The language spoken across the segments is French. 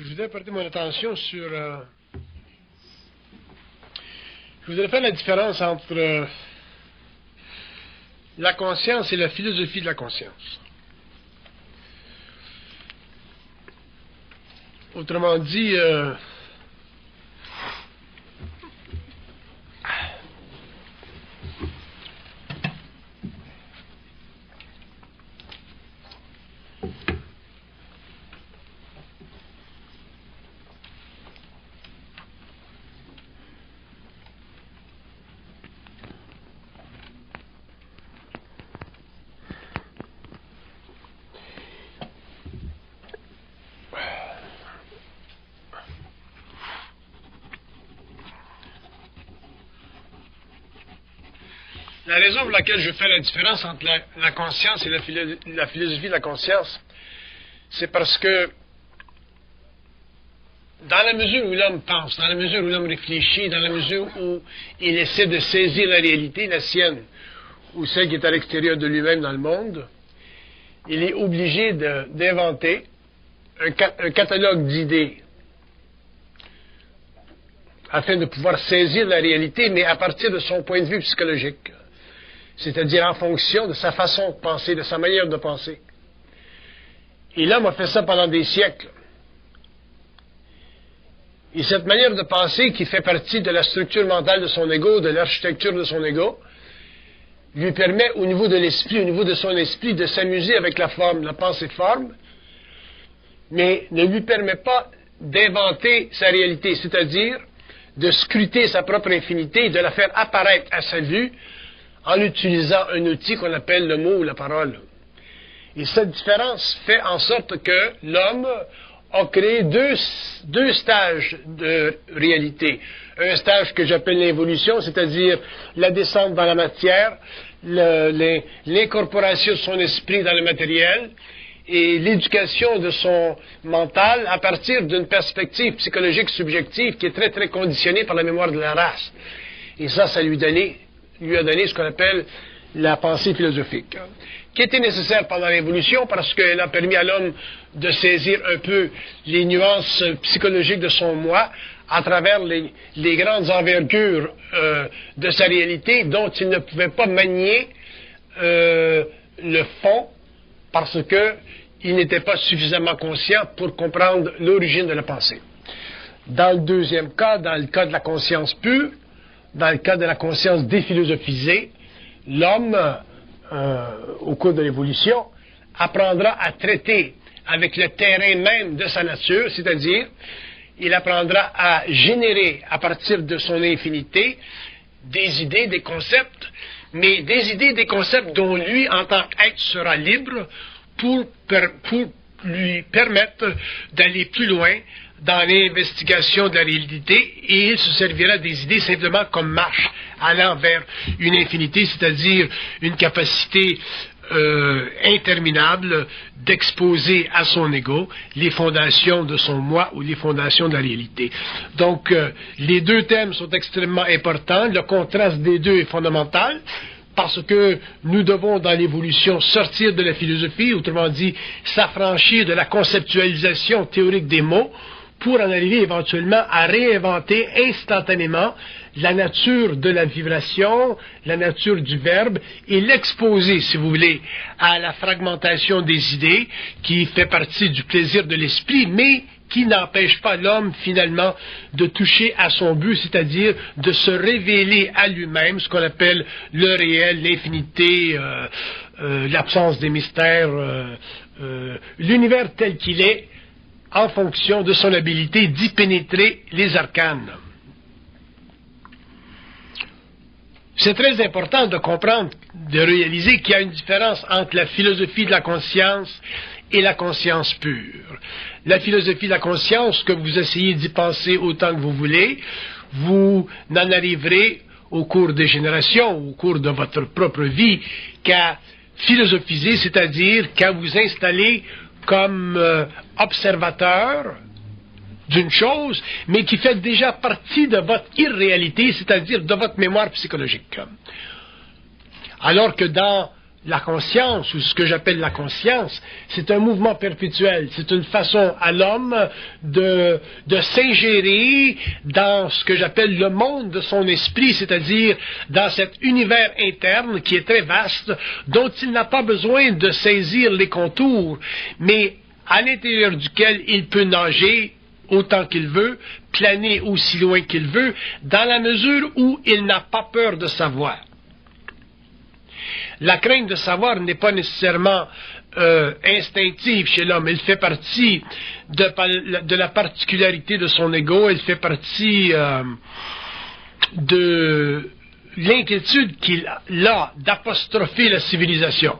Je voudrais porter mon attention sur... je voudrais faire la différence entre la conscience et la philosophie de la conscience. Autrement dit, la raison pour laquelle je fais la différence entre la conscience et la philosophie de la conscience, c'est parce que dans la mesure où l'homme pense, dans la mesure où l'homme réfléchit, dans la mesure où il essaie de saisir la réalité, la sienne, ou celle qui est à l'extérieur de lui-même dans le monde, il est obligé d'inventer un catalogue d'idées afin de pouvoir saisir la réalité, mais à partir de son point de vue psychologique. C'est-à-dire en fonction de sa façon de penser, de sa manière de penser. Et l'homme a fait ça pendant des siècles. Et cette manière de penser, qui fait partie de la structure mentale de son ego, de l'architecture de son ego, lui permet au niveau de l'esprit, au niveau de son esprit, de s'amuser avec la forme, la pensée-forme, mais ne lui permet pas d'inventer sa réalité, c'est-à-dire de scruter sa propre infinité et de la faire apparaître à sa vue en utilisant un outil qu'on appelle le mot ou la parole. Et cette différence fait en sorte que l'homme a créé deux stages de réalité. Un stage que j'appelle l'évolution, c'est-à-dire la descente dans la matière, l'incorporation de son esprit dans le matériel et l'éducation de son mental à partir d'une perspective psychologique subjective qui est très, très conditionnée par la mémoire de la race. Et ça lui a donné ce qu'on appelle la pensée philosophique, qui était nécessaire pendant l'évolution parce qu'elle a permis à l'homme de saisir un peu les nuances psychologiques de son moi à travers les grandes envergures de sa réalité dont il ne pouvait pas manier le fond parce qu'il n'était pas suffisamment conscient pour comprendre l'origine de la pensée. Dans le deuxième cas, dans le cas de la conscience pure, dans le cas de la conscience déphilosophisée, l'homme, au cours de l'évolution, apprendra à traiter avec le terrain même de sa nature, c'est-à-dire, il apprendra à générer, à partir de son infinité, des idées, des concepts, mais des idées, des concepts dont lui, en tant qu'être, sera libre pour lui permettre d'aller plus loin dans l'investigation de la réalité, et il se servira des idées simplement comme marche allant vers une infinité, c'est-à-dire une capacité interminable d'exposer à son ego les fondations de son moi ou les fondations de la réalité. Donc, les deux thèmes sont extrêmement importants, le contraste des deux est fondamental, parce que nous devons, dans l'évolution, sortir de la philosophie, autrement dit, s'affranchir de la conceptualisation théorique des mots, pour en arriver éventuellement à réinventer instantanément la nature de la vibration, la nature du verbe, et l'exposer, si vous voulez, à la fragmentation des idées, qui fait partie du plaisir de l'esprit, mais qui n'empêche pas l'homme, finalement, de toucher à son but, c'est-à-dire de se révéler à lui-même, ce qu'on appelle le réel, l'infinité, l'absence des mystères, l'univers tel qu'il est, en fonction de son habilité d'y pénétrer les arcanes. C'est très important de comprendre, de réaliser qu'il y a une différence entre la philosophie de la conscience et la conscience pure. La philosophie de la conscience, que vous essayez d'y penser autant que vous voulez, vous n'en arriverez au cours des générations, au cours de votre propre vie, qu'à philosophiser, c'est-à-dire qu'à vous installer comme observateur d'une chose, mais qui fait déjà partie de votre irréalité, c'est-à-dire de votre mémoire psychologique. Alors que dans la conscience, ou ce que j'appelle la conscience, c'est un mouvement perpétuel. C'est une façon à l'homme de s'ingérer dans ce que j'appelle le monde de son esprit, c'est-à-dire dans cet univers interne qui est très vaste, dont il n'a pas besoin de saisir les contours, mais à l'intérieur duquel il peut nager autant qu'il veut, planer aussi loin qu'il veut, dans la mesure où il n'a pas peur de savoir. La crainte de savoir n'est pas nécessairement instinctive chez l'homme. Elle fait partie de la particularité de son ego, elle fait partie de l'inquiétude qu'il a d'apostropher la civilisation.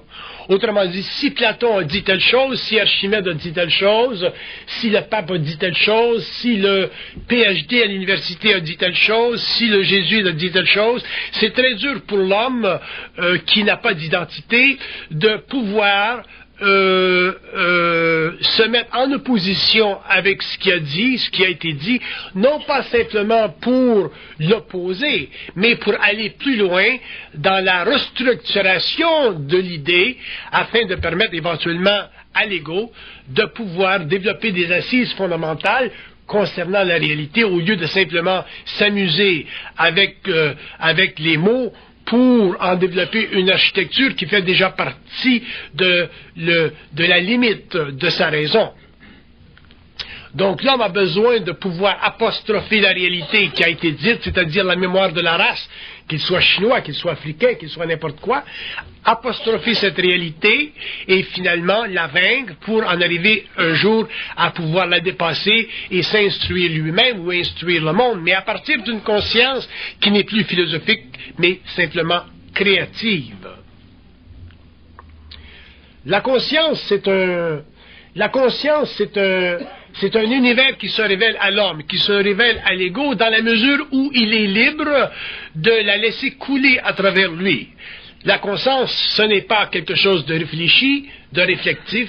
Autrement dit, si Platon a dit telle chose, si Archimède a dit telle chose, si le pape a dit telle chose, si le PhD à l'université a dit telle chose, si le jésuite a dit telle chose, c'est très dur pour l'homme qui n'a pas d'identité de pouvoir se mettre en opposition avec ce qui a été dit, non pas simplement pour l'opposer, mais pour aller plus loin dans la restructuration de l'idée, afin de permettre éventuellement à l'ego de pouvoir développer des assises fondamentales concernant la réalité, au lieu de simplement s'amuser avec les mots, pour en développer une architecture qui fait déjà partie de la limite de sa raison. Donc l'homme a besoin de pouvoir apostropher la réalité qui a été dite, c'est-à-dire la mémoire de la race, qu'il soit chinois, qu'il soit africain, qu'il soit n'importe quoi, apostropher cette réalité et finalement la vaincre pour en arriver un jour à pouvoir la dépasser et s'instruire lui-même ou instruire le monde, mais à partir d'une conscience qui n'est plus philosophique, mais simplement créative. La conscience, c'est un univers qui se révèle à l'homme, qui se révèle à l'ego dans la mesure où il est libre de la laisser couler à travers lui. La conscience, ce n'est pas quelque chose de réfléchi, de réflectif,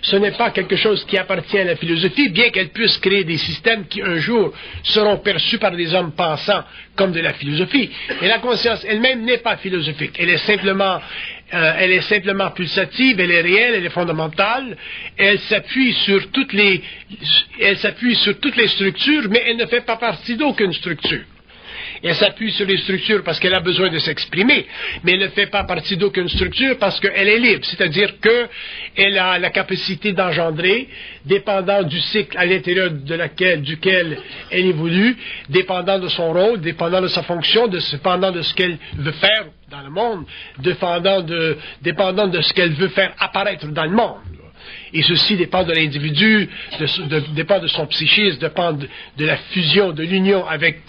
ce n'est pas quelque chose qui appartient à la philosophie, bien qu'elle puisse créer des systèmes qui un jour seront perçus par des hommes pensants comme de la philosophie. Mais la conscience elle-même n'est pas philosophique, elle est simplement pulsative, elle est réelle, elle est fondamentale, elle s'appuie sur toutes les structures, mais elle ne fait pas partie d'aucune structure. Elle s'appuie sur les structures parce qu'elle a besoin de s'exprimer, mais elle ne fait pas partie d'aucune structure parce qu'elle est libre, c'est-à-dire qu'elle a la capacité d'engendrer, dépendant du cycle à l'intérieur duquel elle évolue, dépendant de son rôle, dépendant de sa fonction, dépendant de ce qu'elle veut faire dans le monde, dépendant de ce qu'elle veut faire apparaître dans le monde. Et ceci dépend de l'individu, dépend de son psychisme, dépend de la fusion, de l'union avec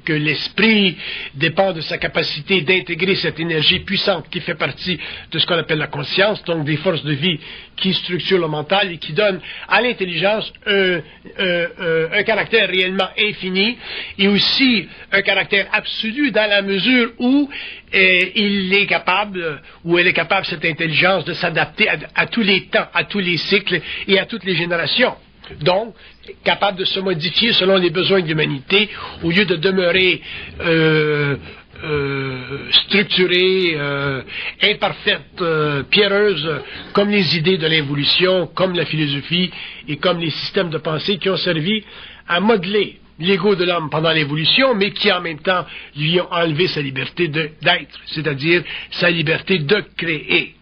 l'esprit, dépend de sa capacité d'intégrer cette énergie puissante qui fait partie de ce qu'on appelle la conscience, donc des forces de vie qui structurent le mental et qui donnent à l'intelligence un caractère réellement infini et aussi un caractère absolu dans la mesure où il est capable, ou elle est capable, cette intelligence, de s'adapter à tous les temps, à tous les cycles et à toutes les générations. Donc, capable de se modifier selon les besoins de l'humanité, au lieu de demeurer structurée, imparfaite, pierreuse, comme les idées de l'involution, comme la philosophie et comme les systèmes de pensée qui ont servi à modeler l'ego de l'homme pendant l'évolution, mais qui en même temps lui ont enlevé sa liberté d'être, c'est-à-dire sa liberté de créer.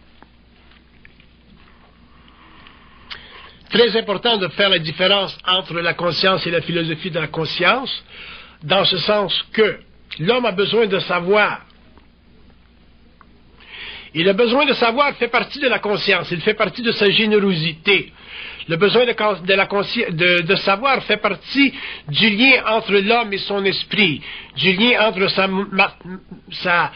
Très important de faire la différence entre la conscience et la philosophie de la conscience, dans ce sens que l'homme a besoin de savoir. Et le besoin de savoir fait partie de la conscience, il fait partie de sa générosité. Le besoin de savoir fait partie du lien entre l'homme et son esprit, du lien entre sa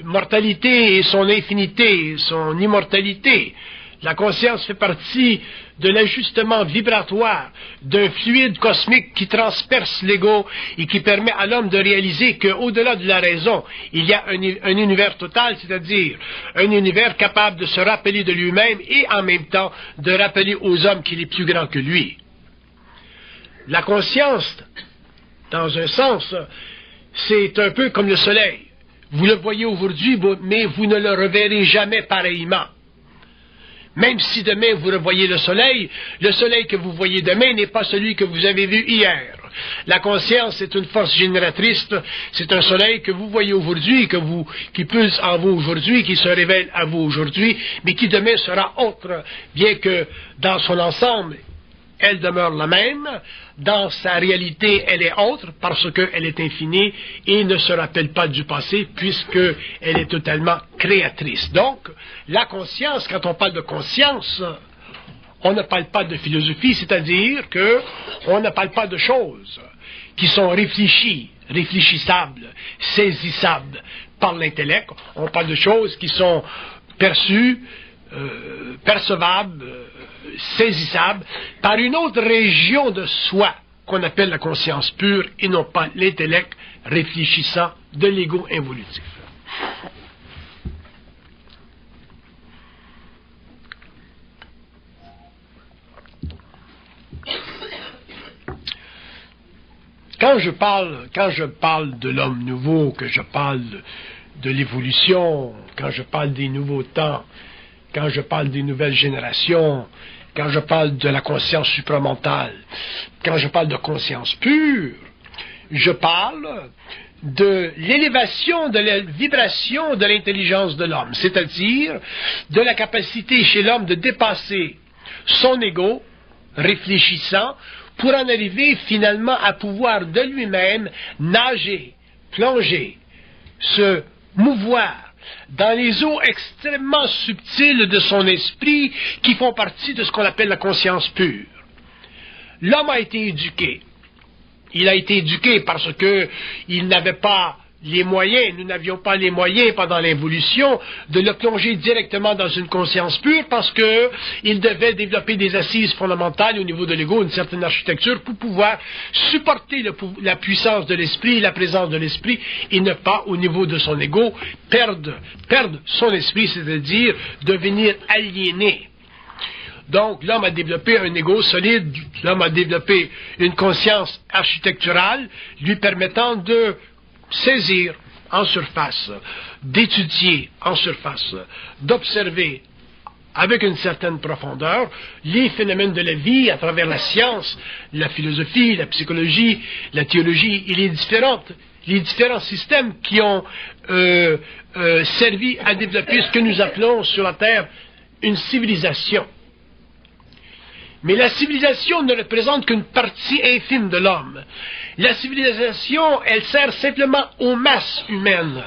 mortalité et son infinité, son immortalité. La conscience fait partie de l'ajustement vibratoire d'un fluide cosmique qui transperce l'ego et qui permet à l'homme de réaliser qu'au-delà de la raison, il y a un univers total, c'est-à-dire un univers capable de se rappeler de lui-même et en même temps de rappeler aux hommes qu'il est plus grand que lui. La conscience, dans un sens, c'est un peu comme le soleil. Vous le voyez aujourd'hui, mais vous ne le reverrez jamais pareillement. Même si demain vous revoyez le soleil que vous voyez demain n'est pas celui que vous avez vu hier. La conscience est une force génératrice, c'est un soleil que vous voyez aujourd'hui, qui pulse en vous aujourd'hui, qui se révèle à vous aujourd'hui, mais qui demain sera autre, bien que dans son ensemble, elle demeure la même, dans sa réalité, elle est autre, parce qu'elle est infinie et ne se rappelle pas du passé, puisqu'elle est totalement créatrice. Donc, la conscience, quand on parle de conscience, on ne parle pas de philosophie, c'est-à-dire qu'on ne parle pas de choses qui sont réfléchies, réfléchissables, saisissables par l'intellect. On parle de choses qui sont perçues, percevables, saisissables par une autre région de soi qu'on appelle la conscience pure et non pas l'intellect réfléchissant de l'ego involutif. Quand je parle de l'homme nouveau, que je parle de l'évolution, quand je parle des nouveaux temps, quand je parle des nouvelles générations, quand je parle de la conscience supramentale, quand je parle de conscience pure, je parle de l'élévation de la vibration de l'intelligence de l'homme, c'est-à-dire de la capacité chez l'homme de dépasser son ego réfléchissant pour en arriver finalement à pouvoir de lui-même nager, plonger, se mouvoir dans les eaux extrêmement subtiles de son esprit qui font partie de ce qu'on appelle la conscience pure. L'homme a été éduqué. Il a été éduqué parce qu'il n'avait pas les moyens, nous n'avions pas les moyens pendant l'évolution de le plonger directement dans une conscience pure parce qu'il devait développer des assises fondamentales au niveau de l'ego, une certaine architecture pour pouvoir supporter la puissance de l'esprit, la présence de l'esprit et ne pas au niveau de son ego perdre son esprit, c'est-à-dire devenir aliéné. Donc, l'homme a développé un ego solide, l'homme a développé une conscience architecturale lui permettant de saisir en surface, d'étudier en surface, d'observer avec une certaine profondeur les phénomènes de la vie à travers la science, la philosophie, la psychologie, la théologie et les différents systèmes qui ont servi à développer ce que nous appelons sur la Terre une civilisation. Mais la civilisation ne représente qu'une partie infime de l'homme. La civilisation, elle sert simplement aux masses humaines.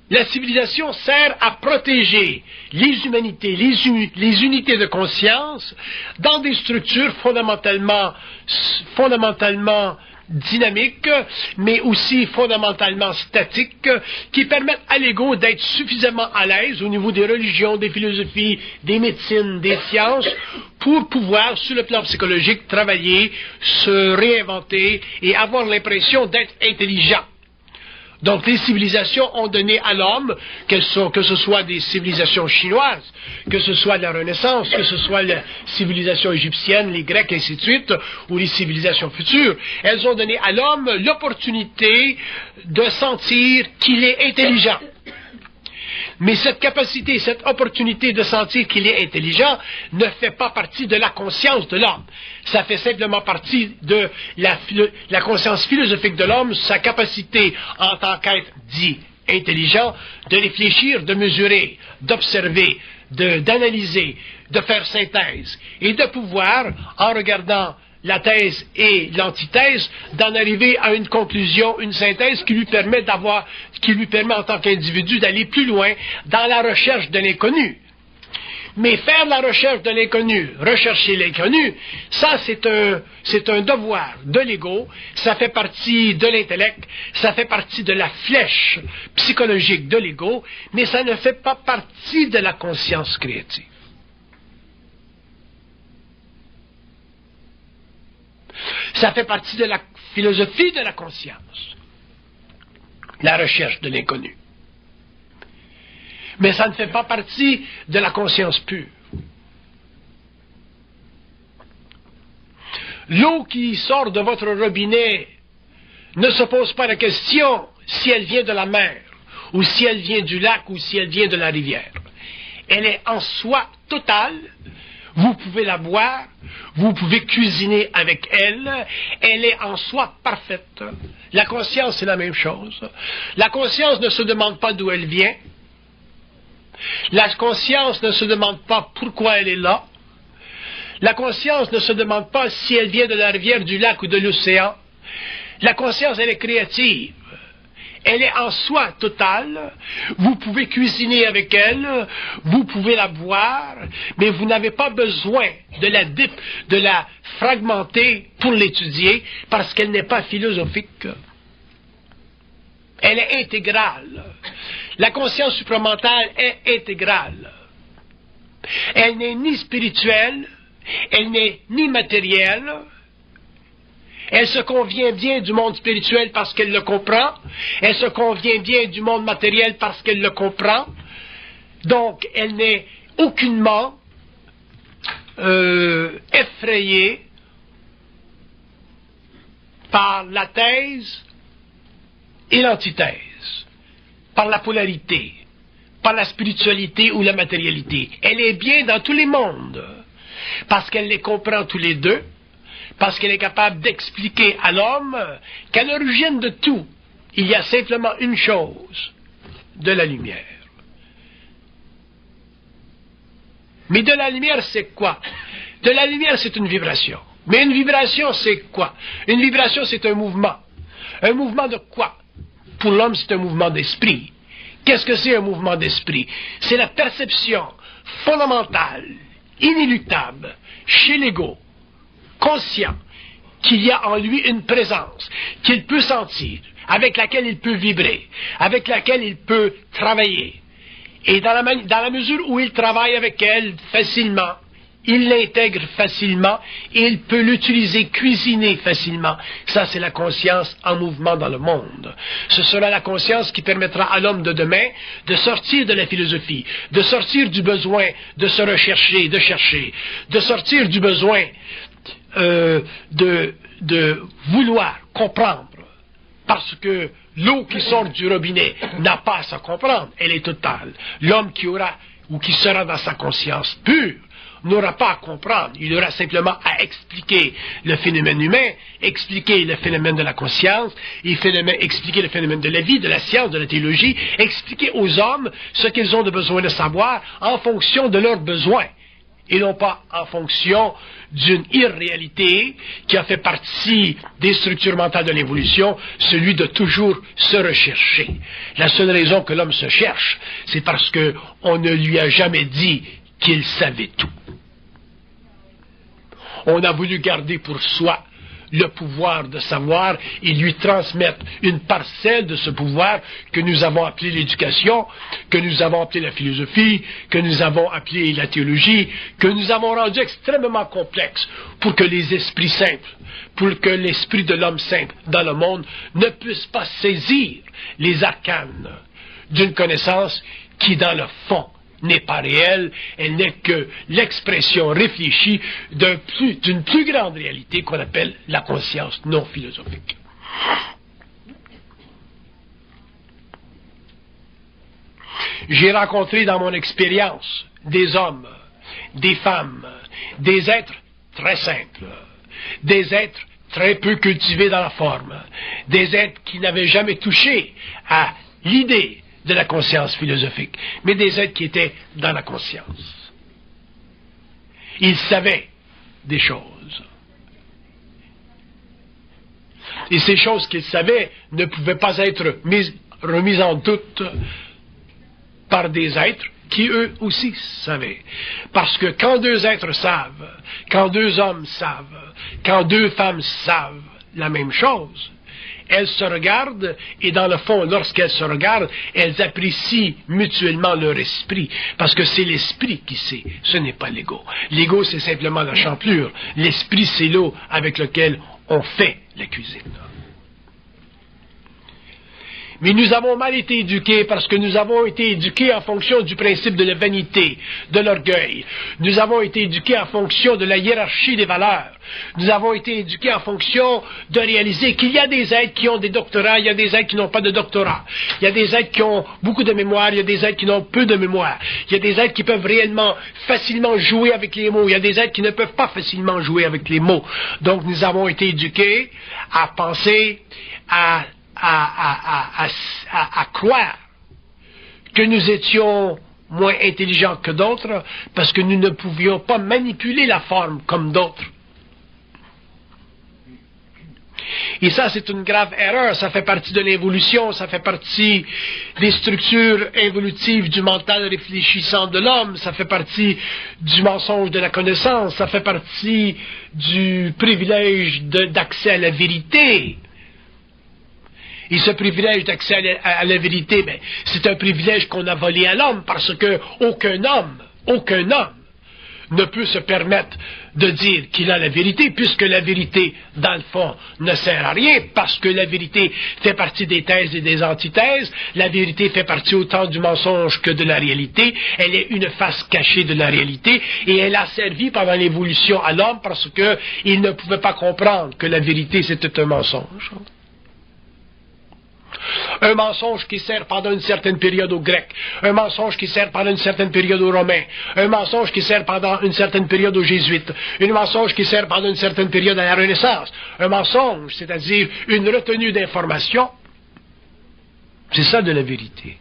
La civilisation sert à protéger les humanités, les unités de conscience dans des structures fondamentalement dynamiques, mais aussi fondamentalement statiques, qui permettent à l'ego d'être suffisamment à l'aise au niveau des religions, des philosophies, des médecines, des sciences, pour pouvoir, sur le plan psychologique, travailler, se réinventer et avoir l'impression d'être intelligent. Donc, les civilisations ont donné à l'homme, que ce soit des civilisations chinoises, que ce soit la Renaissance, que ce soit la civilisation égyptienne, les Grecs, ainsi de suite, ou les civilisations futures, elles ont donné à l'homme l'opportunité de sentir qu'il est intelligent. Mais cette capacité, cette opportunité de sentir qu'il est intelligent ne fait pas partie de la conscience de l'homme. Ça fait simplement partie de la conscience philosophique de l'homme, sa capacité en tant qu'être dit intelligent, de réfléchir, de mesurer, d'observer, d'analyser, de faire synthèse, et de pouvoir, en regardant la thèse et l'antithèse, d'en arriver à une conclusion, une synthèse qui lui permet en tant qu'individu d'aller plus loin dans la recherche de l'inconnu. Mais faire la recherche de l'inconnu, rechercher l'inconnu, ça c'est un devoir de l'ego, ça fait partie de l'intellect, ça fait partie de la flèche psychologique de l'ego, mais ça ne fait pas partie de la conscience créative. Ça fait partie de la philosophie de la conscience, la recherche de l'inconnu. Mais ça ne fait pas partie de la conscience pure. L'eau qui sort de votre robinet ne se pose pas la question si elle vient de la mer, ou si elle vient du lac, ou si elle vient de la rivière. Elle est en soi totale. Vous pouvez la boire, vous pouvez cuisiner avec elle, elle est en soi parfaite. La conscience, c'est la même chose. La conscience ne se demande pas d'où elle vient. La conscience ne se demande pas pourquoi elle est là. La conscience ne se demande pas si elle vient de la rivière, du lac ou de l'océan. La conscience, elle est créative. Elle est en soi totale. Vous pouvez cuisiner avec elle, vous pouvez la boire, mais vous n'avez pas besoin de la fragmenter pour l'étudier, parce qu'elle n'est pas philosophique. Elle est intégrale. La conscience supramentale est intégrale. Elle n'est ni spirituelle, elle n'est ni matérielle. Elle se convient bien du monde spirituel parce qu'elle le comprend. Elle se convient bien du monde matériel parce qu'elle le comprend. Donc, elle n'est aucunement effrayée par la thèse et l'antithèse, par la polarité, par la spiritualité ou la matérialité. Elle est bien dans tous les mondes parce qu'elle les comprend tous les deux. Parce qu'elle est capable d'expliquer à l'homme qu'à l'origine de tout, il y a simplement une chose, de la lumière. Mais de la lumière, c'est quoi? De la lumière, c'est une vibration. Mais une vibration, c'est quoi? Une vibration, c'est un mouvement. Un mouvement de quoi? Pour l'homme, c'est un mouvement d'esprit. Qu'est-ce que c'est un mouvement d'esprit? C'est la perception fondamentale, inéluctable, chez l'ego, conscient qu'il y a en lui une présence qu'il peut sentir, avec laquelle il peut vibrer, avec laquelle il peut travailler. Et dans la mesure où il travaille avec elle facilement, il l'intègre facilement et il peut l'utiliser, cuisiner facilement. Ça, c'est la conscience en mouvement dans le monde. Ce sera la conscience qui permettra à l'homme de demain de sortir de la philosophie, de sortir du besoin de se rechercher, de chercher, de sortir du besoin de vouloir comprendre, parce que l'eau qui sort du robinet n'a pas à se comprendre, elle est totale. L'homme qui aura ou qui sera dans sa conscience pure n'aura pas à comprendre, il aura simplement à expliquer le phénomène humain, expliquer le phénomène de la conscience, expliquer le phénomène de la vie, de la science, de la théologie, expliquer aux hommes ce qu'ils ont de besoin de savoir en fonction de leurs besoins, et non pas en fonction d'une irréalité qui a fait partie des structures mentales de l'évolution, celui de toujours se rechercher. La seule raison que l'homme se cherche, c'est parce qu'on ne lui a jamais dit qu'il savait tout. On a voulu garder pour soi le pouvoir de savoir et lui transmettre une parcelle de ce pouvoir que nous avons appelé l'éducation, que nous avons appelé la philosophie, que nous avons appelé la théologie, que nous avons rendu extrêmement complexe pour que les esprits simples, pour que l'esprit de l'homme simple dans le monde ne puisse pas saisir les arcanes d'une connaissance qui, dans le fond, n'est pas réelle, elle n'est que l'expression réfléchie d'une plus grande réalité qu'on appelle la conscience non philosophique. J'ai rencontré dans mon expérience des hommes, des femmes, des êtres très simples, des êtres très peu cultivés dans la forme, des êtres qui n'avaient jamais touché à l'idée de la conscience philosophique, mais des êtres qui étaient dans la conscience. Ils savaient des choses. Et ces choses qu'ils savaient ne pouvaient pas être remises en doute par des êtres qui eux aussi savaient. Parce que quand deux êtres savent, quand deux hommes savent, quand deux femmes savent la même chose, elles se regardent et dans le fond, lorsqu'elles se regardent, elles apprécient mutuellement leur esprit. Parce que c'est l'esprit qui sait, ce n'est pas l'ego. L'ego, c'est simplement la champlure. L'esprit, c'est l'eau avec laquelle on fait la cuisine. Mais nous avons mal été éduqués parce que nous avons été éduqués en fonction du principe de la vanité, de l'orgueil. Nous avons été éduqués en fonction de la hiérarchie des valeurs. Nous avons été éduqués en fonction de réaliser qu'il y a des êtres qui ont des doctorats, il y a des êtres qui n'ont pas de doctorat. Il y a des êtres qui ont beaucoup de mémoire, il y a des êtres qui n'ont peu de mémoire. Il y a des êtres qui peuvent réellement, facilement jouer avec les mots. Il y a des êtres qui ne peuvent pas facilement jouer avec les mots. Donc nous avons été éduqués à penser, à croire que nous étions moins intelligents que d'autres parce que nous ne pouvions pas manipuler la forme comme d'autres. Et ça, c'est une grave erreur. Ça fait partie de l'évolution, ça fait partie des structures évolutives du mental réfléchissant de l'homme, ça fait partie du mensonge de la connaissance, ça fait partie du privilège d'accès à la vérité. Et ce privilège d'accès à la vérité, ben, c'est un privilège qu'on a volé à l'homme parce que aucun homme ne peut se permettre de dire qu'il a la vérité, puisque la vérité, dans le fond, ne sert à rien, parce que la vérité fait partie des thèses et des antithèses, la vérité fait partie autant du mensonge que de la réalité, elle est une face cachée de la réalité, et elle a servi pendant l'évolution à l'homme parce qu'il ne pouvait pas comprendre que la vérité c'était un mensonge. Un mensonge qui sert pendant une certaine période aux Grecs, un mensonge qui sert pendant une certaine période aux Romains, un mensonge qui sert pendant une certaine période aux Jésuites, un mensonge qui sert pendant une certaine période à la Renaissance, un mensonge, c'est-à-dire une retenue d'information, c'est ça de la vérité.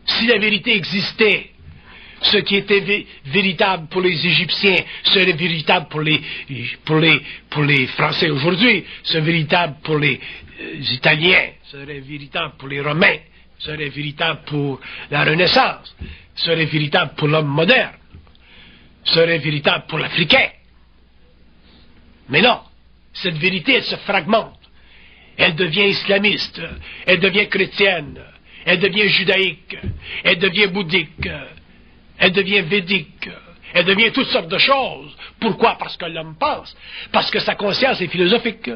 Si la vérité existait, ce qui était véritable pour les Égyptiens serait véritable pour les Français aujourd'hui, serait véritable pour les Italiens, serait véritable pour les Romains, serait véritable pour la Renaissance, serait véritable pour l'homme moderne, serait véritable pour l'Africain. Mais non, cette vérité, elle se fragmente. Elle devient islamiste, elle devient chrétienne, elle devient judaïque, elle devient bouddhique, elle devient védique, elle devient toutes sortes de choses. Pourquoi? Parce que l'homme pense, parce que sa conscience est philosophique.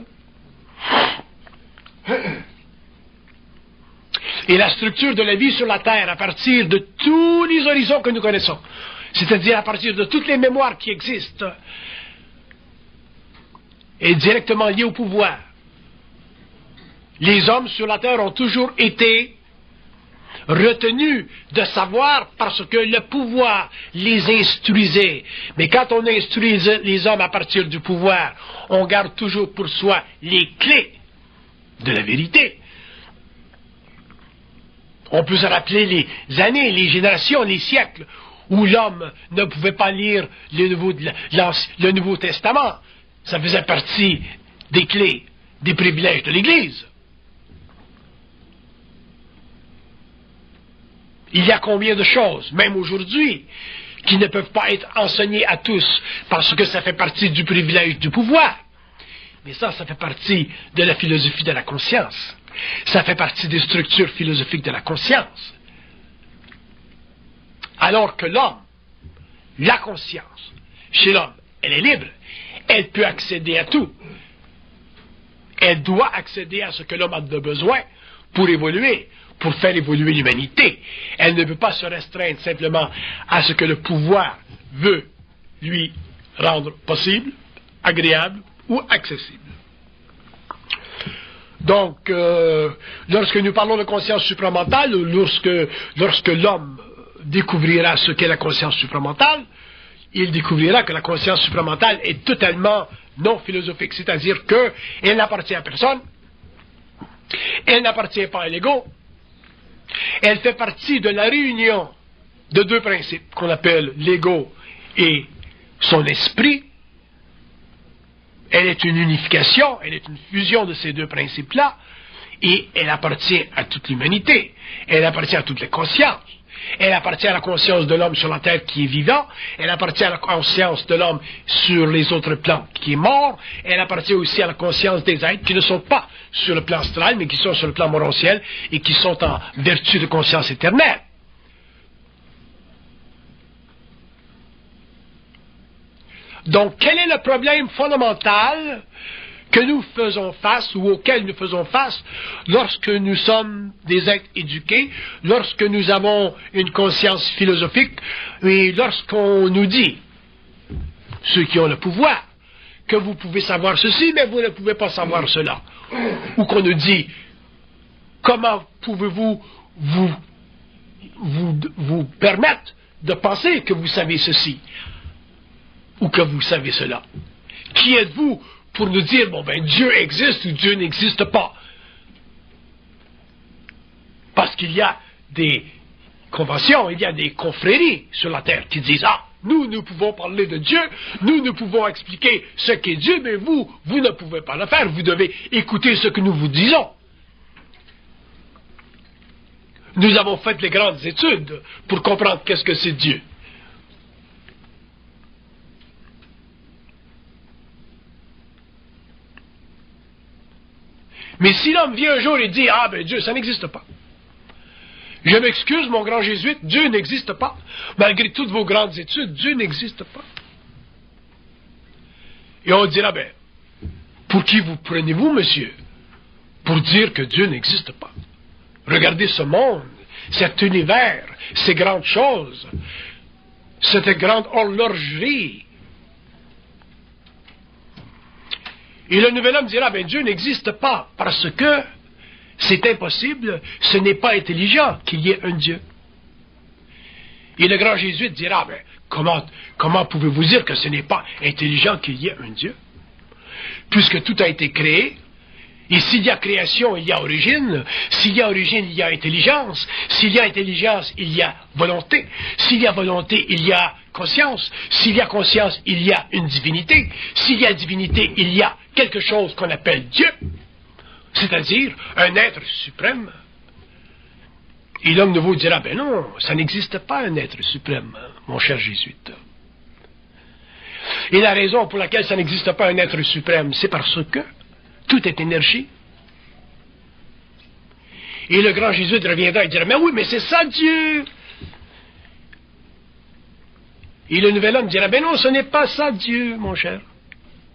Et la structure de la vie sur la Terre, à partir de tous les horizons que nous connaissons, c'est-à-dire à partir de toutes les mémoires qui existent, est directement liée au pouvoir. Les hommes sur la Terre ont toujours été retenus de savoir parce que le pouvoir les instruisait. Mais quand on instruit les hommes à partir du pouvoir, on garde toujours pour soi les clés de la vérité. On peut se rappeler les années, les générations, les siècles où l'homme ne pouvait pas lire le Nouveau Testament. Ça faisait partie des clés, des privilèges de l'Église. Il y a combien de choses, même aujourd'hui, qui ne peuvent pas être enseignées à tous parce que ça fait partie du privilège du pouvoir. Mais ça fait partie de la philosophie de la conscience. Ça fait partie des structures philosophiques de la conscience. Alors que l'homme, la conscience, chez l'homme, elle est libre. Elle peut accéder à tout. Elle doit accéder à ce que l'homme a de besoin pour évoluer, pour faire évoluer l'humanité. Elle ne peut pas se restreindre simplement à ce que le pouvoir veut lui rendre possible, agréable ou accessible. Donc, lorsque nous parlons de conscience supramentale, lorsque l'homme découvrira ce qu'est la conscience supramentale, il découvrira que la conscience supramentale est totalement non philosophique, c'est-à-dire qu'elle n'appartient à personne, elle n'appartient pas à l'ego, elle fait partie de la réunion de deux principes qu'on appelle l'ego et son esprit. Elle est une unification, elle est une fusion de ces deux principes-là, et elle appartient à toute l'humanité, elle appartient à toutes les consciences. Elle appartient à la conscience de l'homme sur la terre qui est vivant, elle appartient à la conscience de l'homme sur les autres plans qui est mort, elle appartient aussi à la conscience des êtres qui ne sont pas sur le plan astral, mais qui sont sur le plan morontiel et qui sont en vertu de conscience éternelle. Donc, quel est le problème fondamental que nous faisons face ou auxquels nous faisons face lorsque nous sommes des êtres éduqués, lorsque nous avons une conscience philosophique et lorsqu'on nous dit, ceux qui ont le pouvoir, que vous pouvez savoir ceci, mais vous ne pouvez pas savoir cela. Ou qu'on nous dit, comment pouvez-vous vous permettre de penser que vous savez ceci ou que vous savez cela? Qui êtes-vous pour nous dire, bon ben Dieu existe ou Dieu n'existe pas? Parce qu'il y a des conventions, il y a des confréries sur la terre qui disent, ah, nous pouvons parler de Dieu, nous pouvons expliquer ce qu'est Dieu, mais vous ne pouvez pas le faire, vous devez écouter ce que nous vous disons. Nous avons fait les grandes études pour comprendre qu'est-ce que c'est Dieu. Mais si l'homme vient un jour et dit, ah ben Dieu, ça n'existe pas. Je m'excuse, mon grand jésuite, Dieu n'existe pas. Malgré toutes vos grandes études, Dieu n'existe pas. Et on dira, ben, pour qui vous prenez-vous, monsieur, pour dire que Dieu n'existe pas? Regardez ce monde, cet univers, ces grandes choses, cette grande horlogerie. Et le nouvel homme dira, ben Dieu n'existe pas, parce que c'est impossible, ce n'est pas intelligent qu'il y ait un Dieu. Et le grand jésuite dira, ben, comment pouvez-vous dire que ce n'est pas intelligent qu'il y ait un Dieu? Puisque tout a été créé, et s'il y a création, il y a origine, s'il y a origine, il y a intelligence, s'il y a intelligence, il y a volonté, s'il y a volonté, il y a conscience, s'il y a conscience, il y a une divinité, s'il y a divinité, il y a quelque chose qu'on appelle Dieu, c'est-à-dire un être suprême. Et l'homme nouveau dira, ben non, ça n'existe pas un être suprême, mon cher jésuite. Et la raison pour laquelle ça n'existe pas un être suprême, c'est parce que tout est énergie. Et le grand jésuite reviendra et dira, mais oui, mais c'est ça Dieu. Et le nouvel homme dira, ben non, ce n'est pas ça Dieu, mon cher.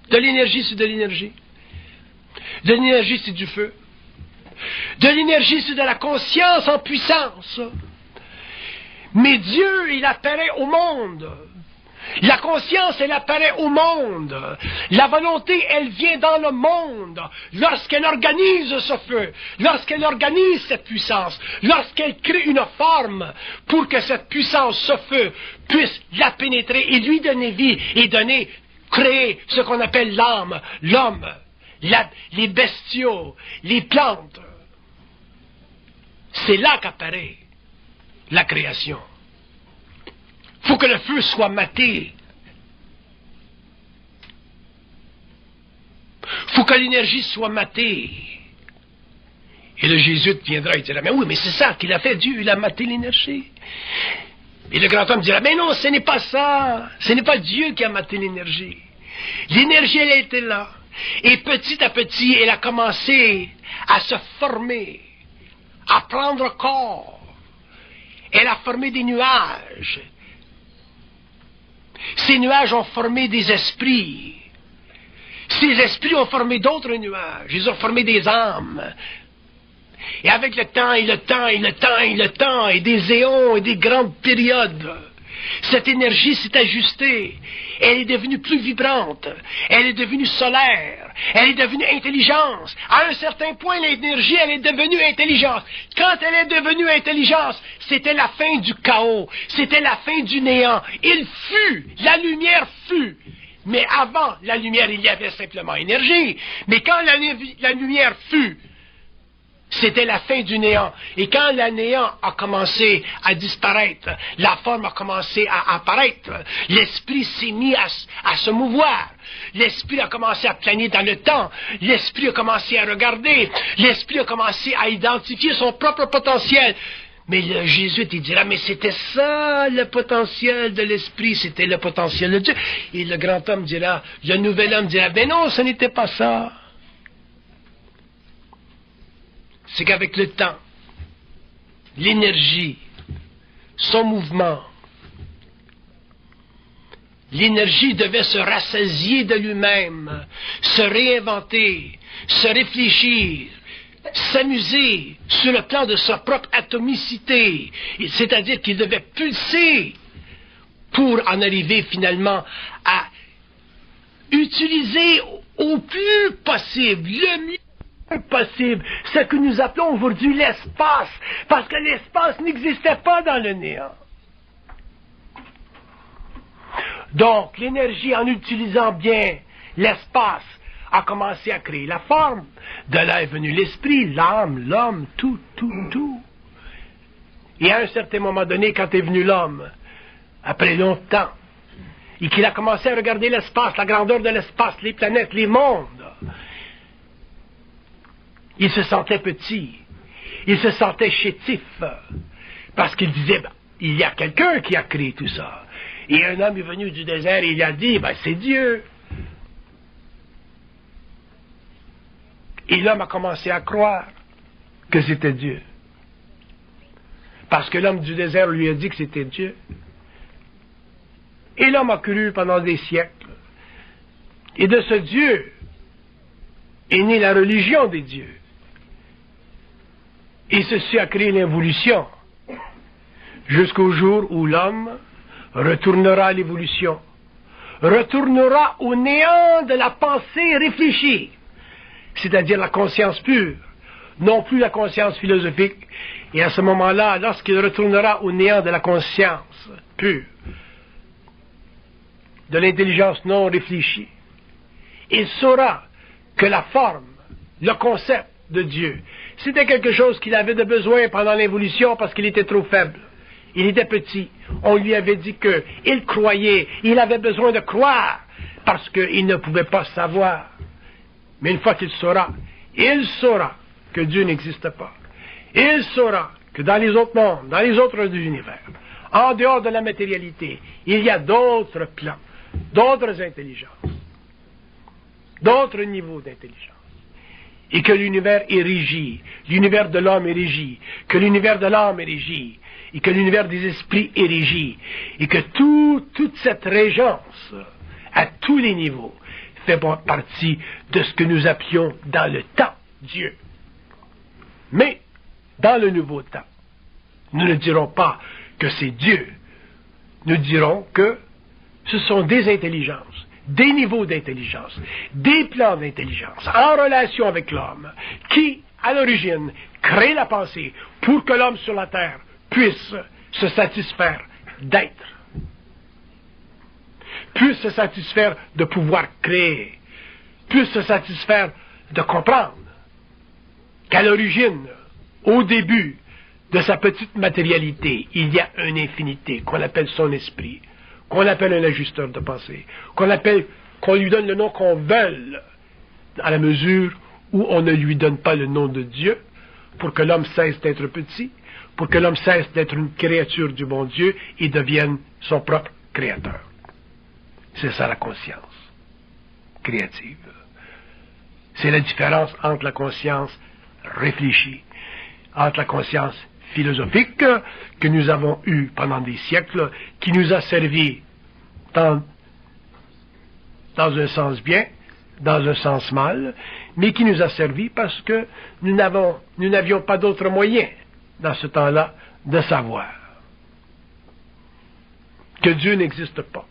De l'énergie, c'est de l'énergie. De l'énergie, c'est du feu. De l'énergie, c'est de la conscience en puissance. Mais Dieu, il apparaît au monde. La conscience, elle apparaît au monde. La volonté, elle vient dans le monde. Lorsqu'elle organise ce feu, lorsqu'elle organise cette puissance, lorsqu'elle crée une forme pour que cette puissance, ce feu, puisse la pénétrer et lui donner vie et créer ce qu'on appelle l'âme, l'homme, les bestiaux, les plantes. C'est là qu'apparaît la création. Il faut que le feu soit maté. Il faut que l'énergie soit matée. Et le jésuite viendra et dira, mais oui, mais c'est ça qu'il a fait, Dieu, il a maté l'énergie. Et le grand homme dira, mais non, ce n'est pas ça. Ce n'est pas Dieu qui a maté l'énergie. L'énergie, elle était là. Et petit à petit, elle a commencé à se former, à prendre corps. Elle a formé des nuages. Ces nuages ont formé des esprits. Ces esprits ont formé d'autres nuages. Ils ont formé des âmes. Et avec le temps, et le temps, et le temps, et le temps, et des éons, et des grandes périodes, cette énergie s'est ajustée. Elle est devenue plus vibrante. Elle est devenue solaire. Elle est devenue intelligence. À un certain point, l'énergie, elle est devenue intelligence. Quand elle est devenue intelligence, c'était la fin du chaos. C'était la fin du néant. Il fut. La lumière fut. Mais avant la lumière, il y avait simplement énergie. Mais quand la lumière fut, c'était la fin du néant. Et quand le néant a commencé à disparaître, la forme a commencé à apparaître, l'esprit s'est mis à se mouvoir. L'esprit a commencé à planer dans le temps. L'esprit a commencé à regarder. L'esprit a commencé à identifier son propre potentiel. Mais le jésuite, il dira, mais c'était ça le potentiel de l'esprit, c'était le potentiel de Dieu. Et le grand homme dira, le nouvel homme dira, ben non, ce n'était pas ça. C'est qu'avec le temps, l'énergie, son mouvement, L'énergie devait se rassasier de lui-même, se réinventer, se réfléchir, s'amuser sur le plan de sa propre atomicité, c'est-à-dire qu'il devait pulser pour en arriver finalement à utiliser au plus possible, le mieux possible, ce que nous appelons aujourd'hui l'espace, parce que l'espace n'existait pas dans le néant. Donc, l'énergie, en utilisant bien l'espace, a commencé à créer la forme. De là est venu l'esprit, l'âme, l'homme, tout. Et à un certain moment donné, quand est venu l'homme, après longtemps, et qu'il a commencé à regarder l'espace, la grandeur de l'espace, les planètes, les mondes, il se sentait petit, il se sentait chétif, parce qu'il disait, il y a quelqu'un qui a créé tout ça. Et un homme est venu du désert et il a dit, c'est Dieu. Et l'homme a commencé à croire que c'était Dieu. Parce que l'homme du désert lui a dit que c'était Dieu. Et l'homme a cru pendant des siècles. Et de ce Dieu est née la religion des dieux. Et ceci a créé l'évolution. Jusqu'au jour où l'homme retournera à l'évolution. Retournera au néant de la pensée réfléchie. C'est-à-dire la conscience pure, non plus la conscience philosophique. Et à ce moment-là, lorsqu'il retournera au néant de la conscience pure, de l'intelligence non réfléchie, il saura que la forme, le concept de Dieu, c'était quelque chose qu'il avait de besoin pendant l'évolution parce qu'il était trop faible. Il était petit. On lui avait dit qu'il croyait, il avait besoin de croire parce qu'il ne pouvait pas savoir. Mais une fois qu'il saura, il saura que Dieu n'existe pas. Il saura que dans les autres mondes, dans les autres univers, en dehors de la matérialité, il y a d'autres plans, d'autres intelligences, d'autres niveaux d'intelligence. Et que l'univers est régi, l'univers de l'homme est régi, que l'univers de l'âme est régi, et que l'univers des esprits est régi, et que toute cette régence, à tous les niveaux, fait partie de ce que nous appelions dans le temps Dieu. Mais, dans le nouveau temps, nous ne dirons pas que c'est Dieu. Nous dirons que ce sont des intelligences, des niveaux d'intelligence, des plans d'intelligence en relation avec l'homme qui, à l'origine, créent la pensée pour que l'homme sur la terre puisse se satisfaire d'être, puisse se satisfaire de pouvoir créer, puisse se satisfaire de comprendre qu'à l'origine, au début de sa petite matérialité, il y a une infinité qu'on appelle son esprit, qu'on appelle un ajusteur de pensée, qu'on lui donne le nom qu'on veut, à la mesure où on ne lui donne pas le nom de Dieu, pour que l'homme cesse d'être petit, pour que l'homme cesse d'être une créature du bon Dieu et devienne son propre créateur. C'est ça la conscience créative. C'est la différence entre la conscience réfléchie, entre la conscience philosophique que nous avons eue pendant des siècles, qui nous a servi dans un sens bien, dans un sens mal, mais qui nous a servi parce que nous n'avions pas d'autre moyen dans ce temps-là de savoir que Dieu n'existe pas,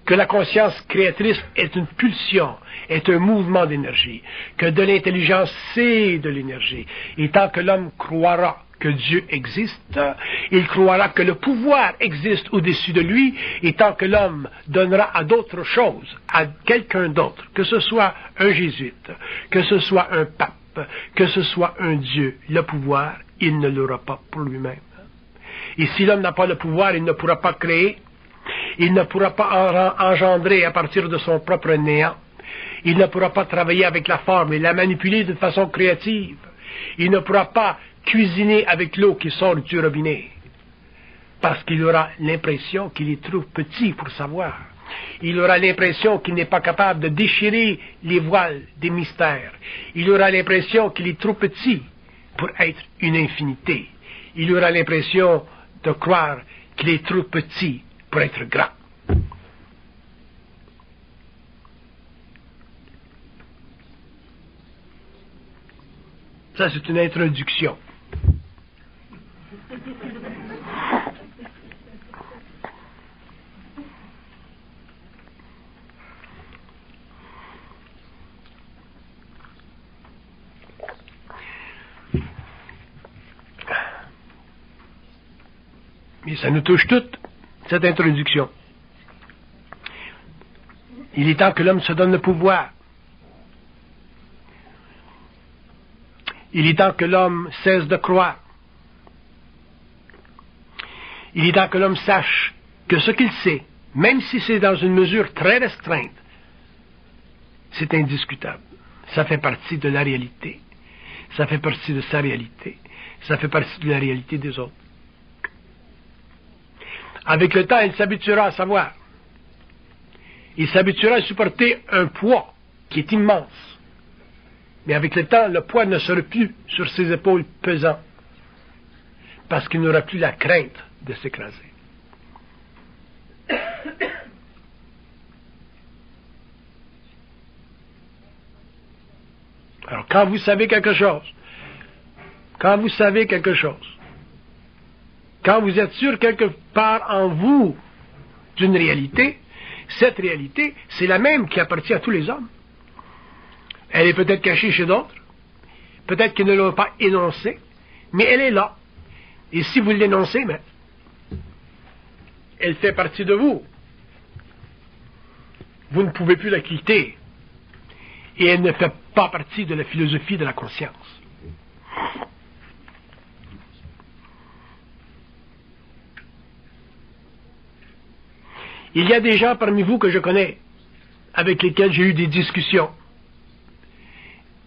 que la conscience créatrice est une pulsion, est un mouvement d'énergie, que de l'intelligence c'est de l'énergie. Et tant que l'homme croira que Dieu existe, il croira que le pouvoir existe au-dessus de lui, et tant que l'homme donnera à d'autres choses, à quelqu'un d'autre, que ce soit un jésuite, que ce soit un pape, que ce soit un Dieu, le pouvoir, il ne l'aura pas pour lui-même. Et si l'homme n'a pas le pouvoir, il ne pourra pas créer, il ne pourra pas engendrer à partir de son propre néant, il ne pourra pas travailler avec la forme et la manipuler de façon créative, il ne pourra pas cuisiner avec l'eau qui sort du robinet, parce qu'il aura l'impression qu'il est trop petit pour savoir. Il aura l'impression qu'il n'est pas capable de déchirer les voiles des mystères. Il aura l'impression qu'il est trop petit pour être une infinité. Il aura l'impression de croire qu'il est trop petit pour être grand. Ça, c'est une introduction. Mais ça nous touche toutes, cette introduction. Il est temps que l'homme se donne le pouvoir. Il est temps que l'homme cesse de croire. Il est temps que l'homme sache que ce qu'il sait, même si c'est dans une mesure très restreinte, c'est indiscutable. Ça fait partie de la réalité. Ça fait partie de sa réalité. Ça fait partie de la réalité des autres. Avec le temps, il s'habituera à savoir. Il s'habituera à supporter un poids qui est immense. Mais avec le temps, le poids ne sera plus sur ses épaules pesant, parce qu'il n'aura plus la crainte de s'écraser. Alors, quand vous savez quelque chose, quand vous êtes sûr quelque part en vous d'une réalité, cette réalité, c'est la même qui appartient à tous les hommes. Elle est peut-être cachée chez d'autres, peut-être qu'ils ne l'ont pas énoncée, mais elle est là. Et si vous l'énoncez, mais elle fait partie de vous. Vous ne pouvez plus la quitter. Et elle ne fait pas partie de la philosophie de la conscience. Il y a des gens parmi vous que je connais, avec lesquels j'ai eu des discussions.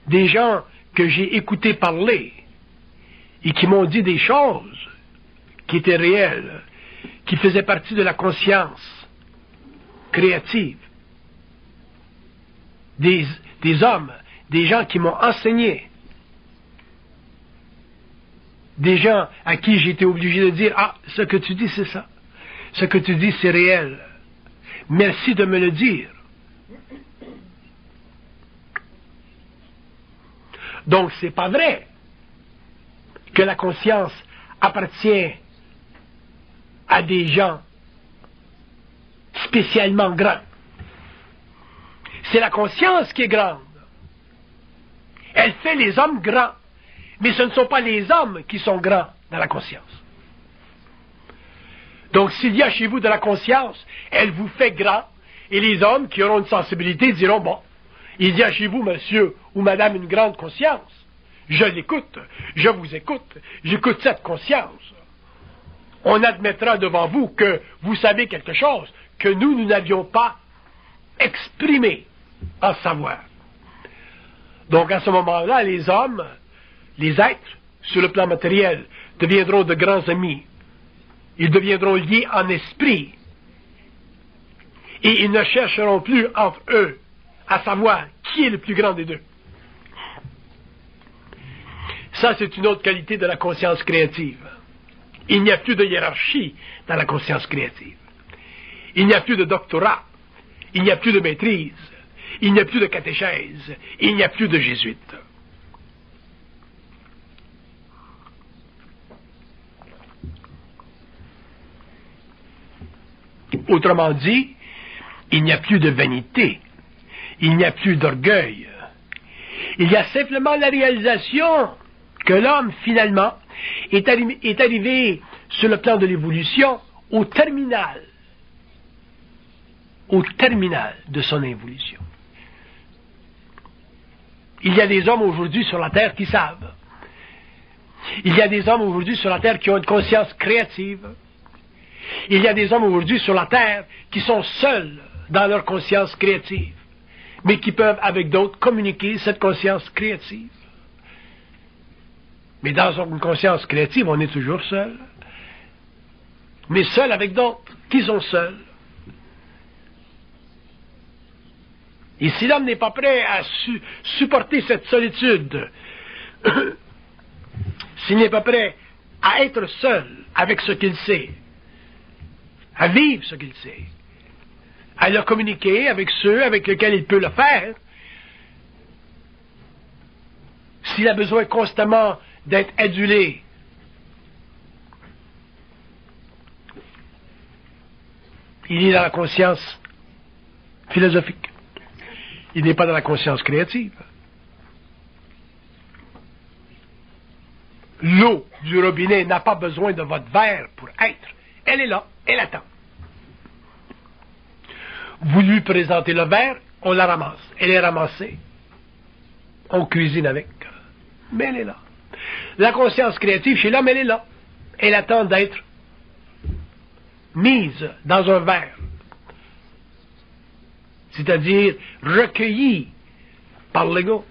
Des gens que j'ai écoutés parler et qui m'ont dit des choses qui étaient réelles, qui faisaient partie de la conscience créative. Des hommes, des gens qui m'ont enseigné, des gens à qui j'ai été obligé de dire « Ah, ce que tu dis, c'est ça. Ce que tu dis, c'est réel. Merci de me le dire. » Donc, c'est pas vrai que la conscience appartient à des gens spécialement grands. C'est la conscience qui est grande. Elle fait les hommes grands, mais ce ne sont pas les hommes qui sont grands dans la conscience. Donc, s'il y a chez vous de la conscience, elle vous fait grand, et les hommes qui auront une sensibilité diront, bon, il y a chez vous, monsieur ou madame, une grande conscience. Je l'écoute, je vous écoute, j'écoute cette conscience. On admettra devant vous que vous savez quelque chose que nous n'avions pas exprimé en savoir. Donc, à ce moment-là, les hommes, les êtres, sur le plan matériel, deviendront de grands amis. Ils deviendront liés en esprit. Et ils ne chercheront plus entre eux à savoir qui est le plus grand des deux. Ça, c'est une autre qualité de la conscience créative. Il n'y a plus de hiérarchie dans la conscience créative. Il n'y a plus de doctorat. Il n'y a plus de maîtrise. Il n'y a plus de catéchèse. Il n'y a plus de jésuites. Autrement dit, il n'y a plus de vanité. Il n'y a plus d'orgueil. Il y a simplement la réalisation que l'homme, finalement, est arrivé sur le plan de l'évolution au terminal de son évolution. Il y a des hommes aujourd'hui sur la Terre qui savent. Il y a des hommes aujourd'hui sur la Terre qui ont une conscience créative. Il y a des hommes aujourd'hui sur la Terre qui sont seuls dans leur conscience créative, mais qui peuvent avec d'autres communiquer cette conscience créative. Mais dans une conscience créative, on est toujours seul. Mais seul avec d'autres qui sont seuls. Et si l'homme n'est pas prêt à supporter cette solitude, s'il n'est pas prêt à être seul avec ce qu'il sait, à vivre ce qu'il sait, à le communiquer avec ceux avec lesquels il peut le faire. S'il a besoin constamment d'être adulé, il est dans la conscience philosophique. Il n'est pas dans la conscience créative. L'eau du robinet n'a pas besoin de votre verre pour être. Elle est là, elle attend. Vous lui présentez le verre, on la ramasse. Elle est ramassée. On cuisine avec. Mais elle est là. La conscience créative chez l'homme, elle est là. Elle attend d'être mise dans un verre. C'est-à-dire recueillie par l'ego.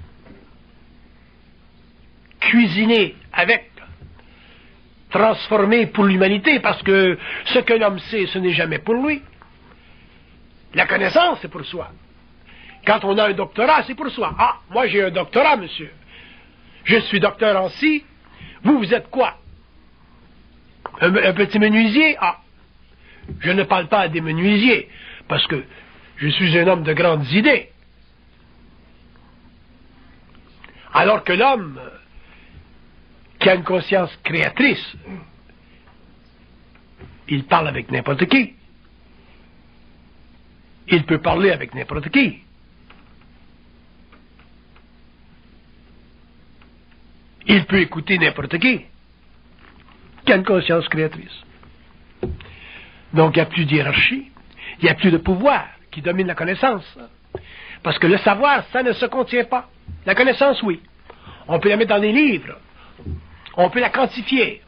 Cuisinée avec. Transformée pour l'humanité, parce que ce que l'homme sait, ce n'est jamais pour lui. La connaissance, c'est pour soi. Quand on a un doctorat, c'est pour soi. Ah, moi j'ai un doctorat, monsieur. Je suis docteur en ci. Vous êtes quoi? Un petit menuisier? Ah, je ne parle pas à des menuisiers, parce que je suis un homme de grandes idées. Alors que l'homme qui a une conscience créatrice, il parle avec n'importe qui. Il peut parler avec n'importe qui. Il peut écouter n'importe qui a une conscience créatrice. Donc il n'y a plus de hiérarchie, il n'y a plus de pouvoir qui domine la connaissance. Parce que le savoir, ça ne se contient pas. La connaissance, oui. On peut la mettre dans des livres. On peut la quantifier.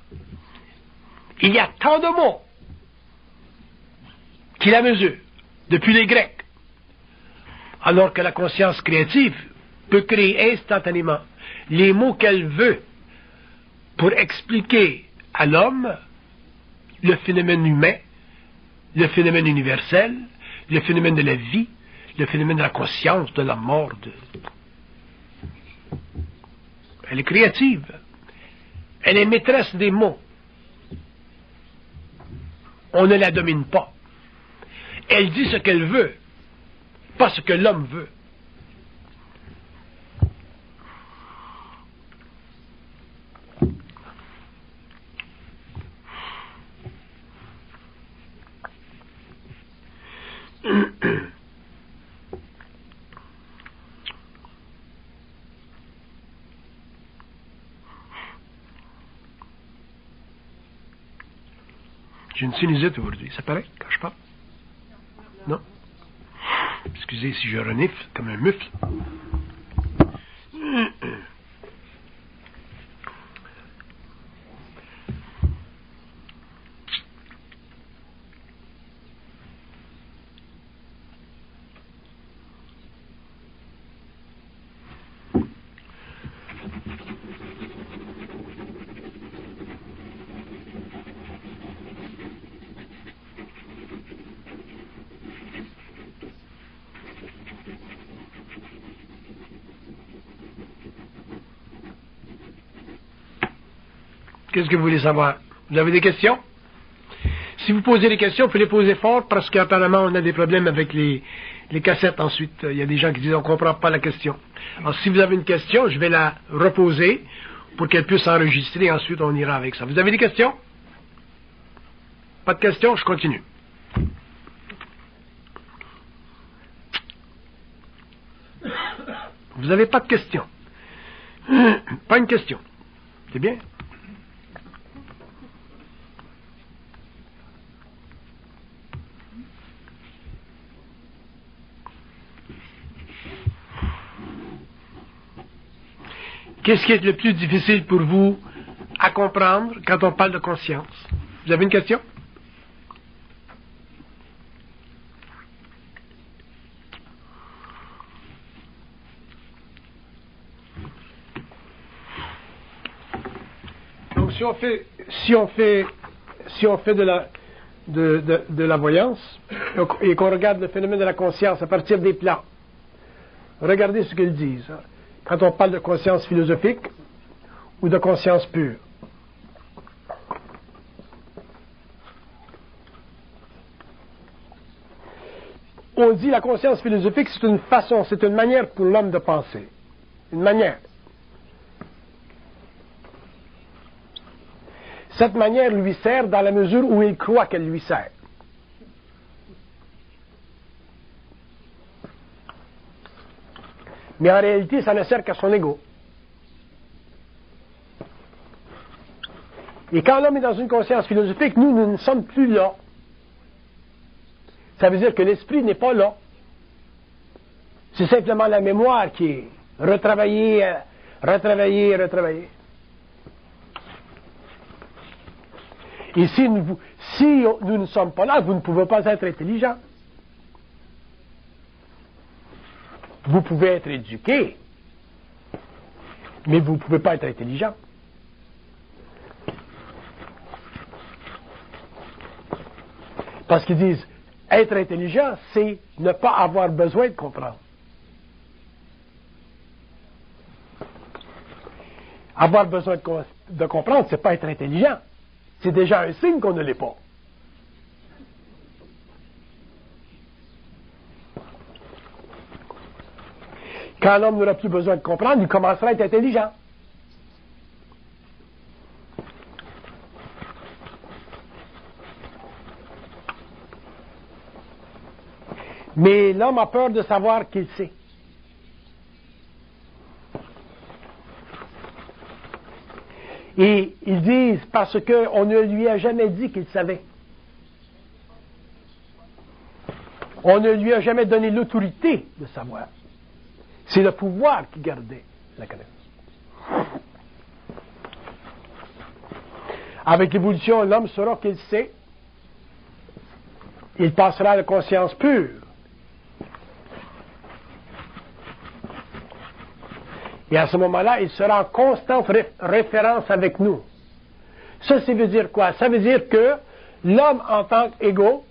Il y a tant de mots qui la mesurent, depuis les Grecs. Alors que la conscience créative peut créer instantanément les mots qu'elle veut pour expliquer à l'homme le phénomène humain, le phénomène universel, le phénomène de la vie, le phénomène de la conscience, de la mort. Elle est créative. Elle est maîtresse des mots. On ne la domine pas. Elle dit ce qu'elle veut, pas ce que l'homme veut. J'ai une sinusite aujourd'hui. Ça paraît quand je parle? Non? Excusez si je renifle comme un mufle. Qu'est-ce que vous voulez savoir? Vous avez des questions? Si vous posez des questions, il faut les poser fort parce qu'apparemment on a des problèmes avec les cassettes ensuite. Il y a des gens qui disent on ne comprend pas la question. Alors si vous avez une question, je vais la reposer pour qu'elle puisse enregistrer et ensuite on ira avec ça. Vous avez des questions? Pas de questions? Je continue. Vous n'avez pas de questions? Pas une question. C'est bien? Qu'est-ce qui est le plus difficile pour vous à comprendre quand on parle de conscience? Vous avez une question? Donc si on fait de la voyance et qu'on regarde le phénomène de la conscience à partir des plans, regardez ce qu'ils disent. Quand on parle de conscience philosophique ou de conscience pure. on dit la conscience philosophique, c'est une façon, c'est une manière pour l'homme de penser. Une manière. Cette manière lui sert dans la mesure où il croit qu'elle lui sert. Mais en réalité, ça ne sert qu'à son ego. Et quand l'homme est dans une conscience philosophique, nous ne sommes plus là. Ça veut dire que l'esprit n'est pas là. C'est simplement la mémoire qui est retravaillée, retravaillée. Et si nous ne sommes pas là, vous ne pouvez pas être intelligent. Vous pouvez être éduqué, mais vous ne pouvez pas être intelligent. Parce qu'ils disent, être intelligent, c'est ne pas avoir besoin de comprendre. Avoir besoin de comprendre, c'est pas être intelligent. C'est déjà un signe qu'on ne l'est pas. Quand l'homme n'aura plus besoin de comprendre, il commencera à être intelligent. Mais l'homme a peur de savoir qu'il sait. Et ils disent parce qu'on ne lui a jamais dit qu'il savait. On ne lui a jamais donné l'autorité de savoir. C'est le pouvoir qui gardait la connaissance. Avec l'évolution, l'homme saura qu'il sait. Il passera à la conscience pure. Et à ce moment-là, il sera en constante référence avec nous. Ça veut dire quoi? Ça veut dire que l'homme en tant qu'ego,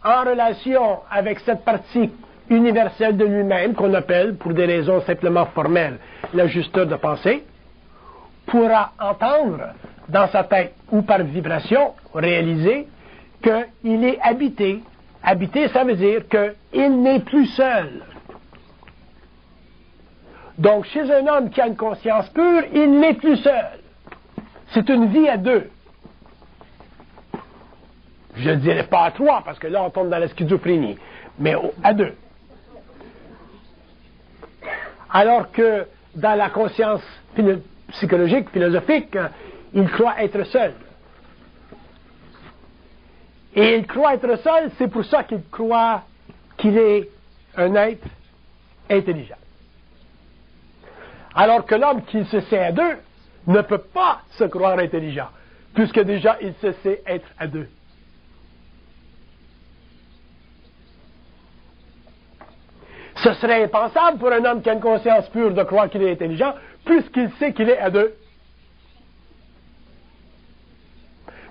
en relation avec cette partie universelle de lui-même, qu'on appelle, pour des raisons simplement formelles, l'ajusteur de pensée, pourra entendre dans sa tête ou par vibration, réaliser qu'il est habité. Habité, ça veut dire qu'il n'est plus seul. Donc, chez un homme qui a une conscience pure, il n'est plus seul. C'est une vie à deux. Je ne dirais pas à trois, parce que là, on tombe dans la schizophrénie, mais à deux. Alors que dans la conscience psychologique, philosophique, il croit être seul. Et il croit être seul, c'est pour ça qu'il croit qu'il est un être intelligent. Alors que l'homme qui se sait à deux ne peut pas se croire intelligent, puisque déjà il se sait être à deux. Ce serait impensable pour un homme qui a une conscience pure de croire qu'il est intelligent, puisqu'il sait qu'il est à deux.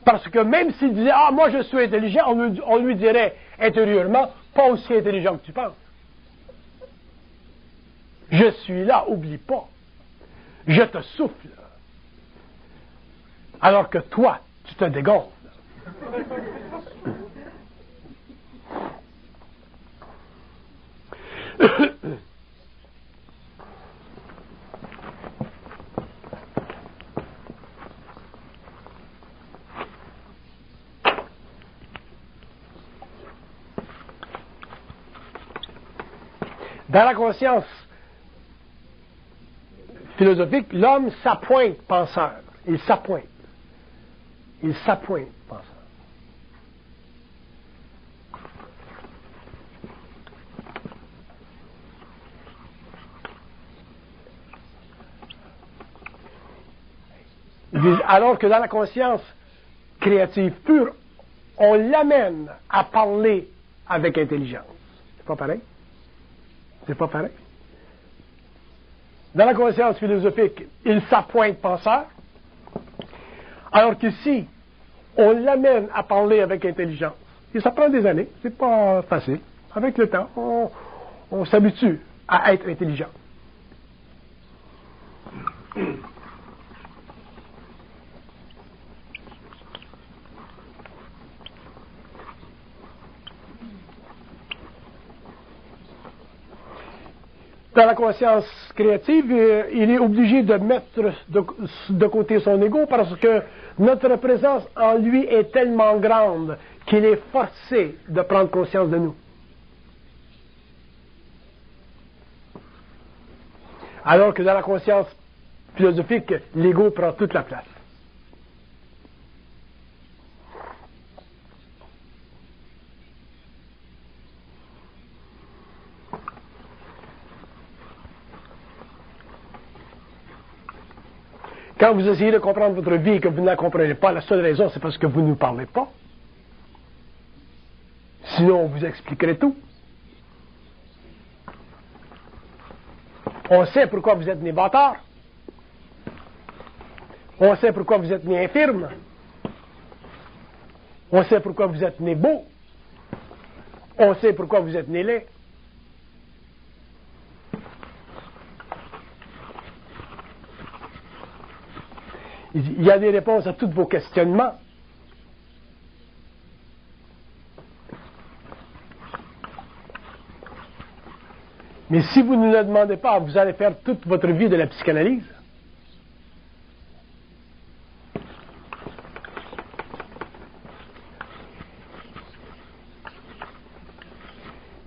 Parce que même s'il disait « Ah, moi je suis intelligent », on lui dirait intérieurement « Pas aussi intelligent que tu penses. Je suis là, oublie pas. Je te souffle. Alors que toi, tu te dégonfles. » Dans la conscience philosophique, l'homme s'appointe penseur. Il s'appointe. Il s'appointe penseur. Alors que dans la conscience créative pure, on l'amène à parler avec intelligence. C'est pas pareil? C'est pas pareil. Dans la conscience philosophique, il s'appointe penseur, alors qu'ici, on l'amène à parler avec intelligence. Et ça prend des années, c'est pas facile. Avec le temps, on s'habitue à être intelligent. Dans la conscience créative, il est obligé de mettre de côté son ego parce que notre présence en lui est tellement grande qu'il est forcé de prendre conscience de nous. Alors que dans la conscience philosophique, l'ego prend toute la place. Quand vous essayez de comprendre votre vie et que vous ne la comprenez pas, la seule raison, c'est parce que vous ne nous parlez pas. Sinon, on vous expliquerait tout. On sait pourquoi vous êtes né bâtard. On sait pourquoi vous êtes né infirme. On sait pourquoi vous êtes né beau. On sait pourquoi vous êtes né laid. Il y a des réponses à tous vos questionnements. Mais si vous ne le demandez pas, vous allez faire toute votre vie de la psychanalyse.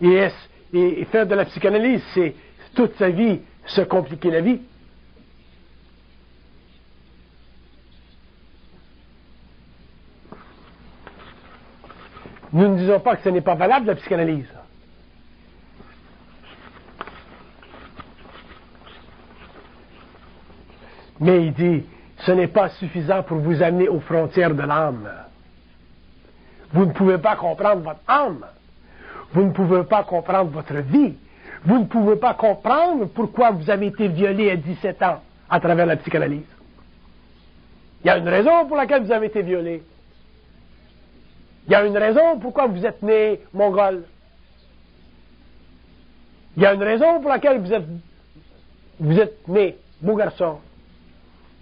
Et faire de la psychanalyse, c'est toute sa vie se compliquer la vie. Nous ne disons pas que ce n'est pas valable, la psychanalyse. Mais il dit, ce n'est pas suffisant pour vous amener aux frontières de l'âme. Vous ne pouvez pas comprendre votre âme. Vous ne pouvez pas comprendre votre vie. Vous ne pouvez pas comprendre pourquoi vous avez été violé à 17 ans à travers la psychanalyse. Il y a une raison pour laquelle vous avez été violé. Il y a une raison pourquoi vous êtes né mongol. Il y a une raison pour laquelle vous êtes né beau garçon,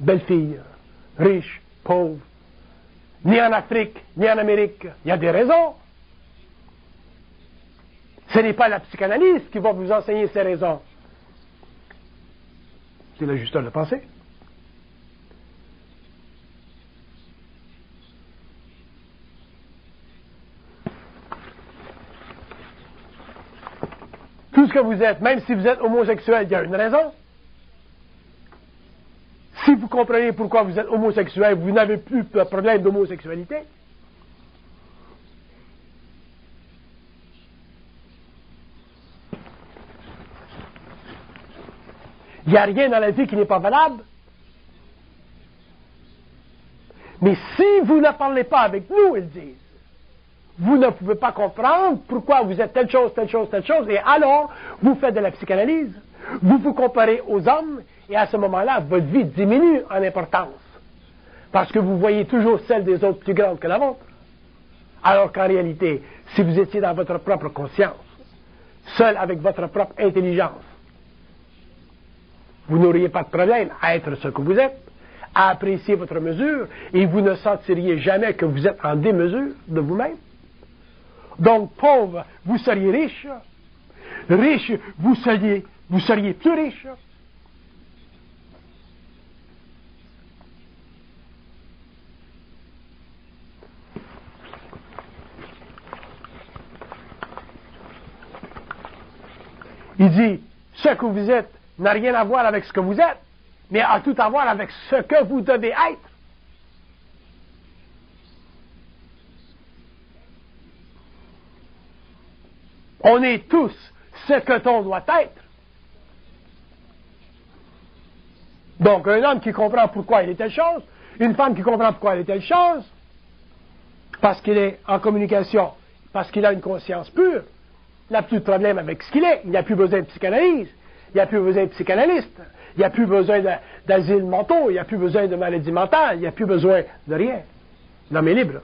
belle fille, riche, pauvre, ni en Afrique, ni en Amérique. Il y a des raisons. Ce n'est pas la psychanalyse qui va vous enseigner ces raisons. C'est l'ajusteur de pensée. Tout ce que vous êtes, même si vous êtes homosexuel, il y a une raison. Si vous comprenez pourquoi vous êtes homosexuel, vous n'avez plus de problème d'homosexualité. Il n'y a rien dans la vie qui n'est pas valable. Mais si vous ne parlez pas avec nous, ils disent, vous ne pouvez pas comprendre pourquoi vous êtes telle chose, telle chose, telle chose, et alors vous faites de la psychanalyse, vous vous comparez aux hommes, et à ce moment-là, votre vie diminue en importance. Parce que vous voyez toujours celle des autres plus grande que la vôtre. Alors qu'en réalité, si vous étiez dans votre propre conscience, seul avec votre propre intelligence, vous n'auriez pas de problème à être ce que vous êtes, à apprécier votre mesure, et vous ne sentiriez jamais que vous êtes en démesure de vous-même. Donc, pauvre, vous seriez riche. Riche, vous seriez plus riche. Il dit, ce que vous êtes n'a rien à voir avec ce que vous êtes, mais a tout à voir avec ce que vous devez être. On est tous ce que l'on doit être. Donc, un homme qui comprend pourquoi il est telle chose, une femme qui comprend pourquoi elle est telle chose, parce qu'il est en communication, parce qu'il a une conscience pure, il n'a plus de problème avec ce qu'il est, il n'a plus besoin de psychanalyse, il n'a plus besoin de psychanalyste, il n'y a plus besoin d'asile mentaux, il n'y a plus besoin de maladie mentale, il n'y a plus besoin de rien. L'homme est libre.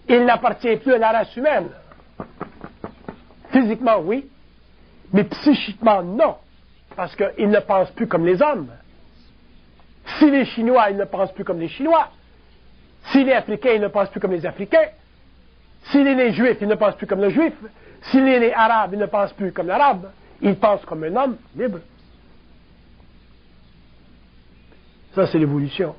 Il n'appartient plus à la race humaine. Physiquement, oui, mais psychiquement, non, parce qu'il ne pense plus comme les hommes. S'il est chinois, il ne pense plus comme les Chinois. S'il est africain, il ne pense plus comme les Africains. S'il est né juif, il ne pense plus comme le juif. S'il est né arabe, il ne pense plus comme l'arabe. Il pense comme un homme libre. Ça, c'est l'évolution.